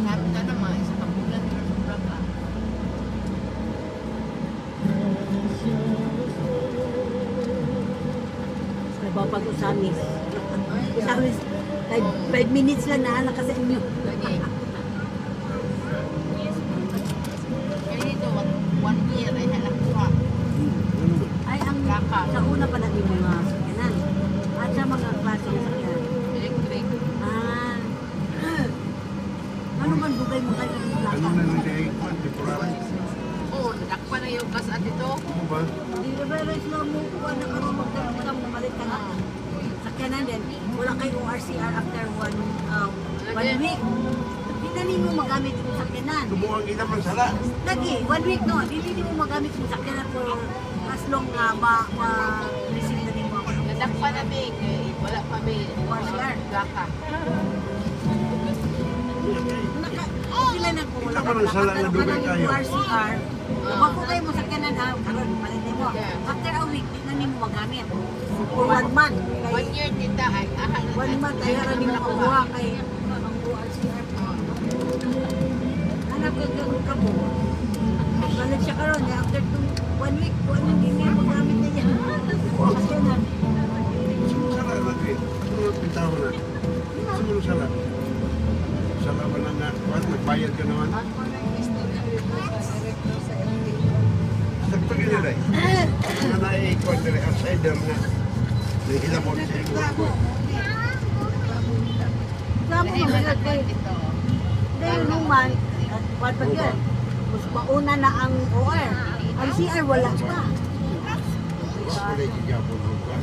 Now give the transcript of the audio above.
Sabi na naman, isa pang bulan, pero sobra ka. Nagpapag-usamis. Usamis. Kahit 5 minutes lang naanak ka sa inyo. Lagi. Kaya dito, 1 year ay halakuha. Ay, ang Kaka. sa una pa natin mga sakyanan. At sa mga klaseng sakyanan. Electric. Ah. Ano man bugay mo kayo ng Ano lakad? na nang kaiikuan, temporary? Oo, nadakpan na yung gas at ito. Ano ba? Hindi na ba rin sila mo kuha na karoon magdala mo malit ka na. Sakyanan din. Wala kayo ORCR after one week. Hindi na ninyo magamit yung sakyanan. Tumuang kita man sala. Lagi, 1 week no. Hindi mo magamit yung sakyanan for as long na ma-receive na ninyo ako. Nadakpan na may, wala pa may ORCR. gaka. Sila na kung wala Kita man ang sala na dugay ng kayo. ORCR. Bago kayo mo sakyanan ha, karon palit mo. After a week, di na ninyo magamit. For 1 month. 1 year tita ay ahal. 1 month ay haran din makuha kay ang ORCR. Anak ko gano'n ka mo. Balik siya karon after 1 week, hindi niya magamit na yan. Sakyanan. Sala lagi. Ano ang pintaho na? Sumulong sala. Sala ba na nga? Bakit nagbayad ka naman? Sakto ka nila eh. Nga naiikuan nila outsider na. Nahilamon sa ikuan. Sabi mo mga kay Ito. dahil naman, what pa yun? Mas mauna na ang OR. Ang CR wala pa. Wala gigapon mo ka.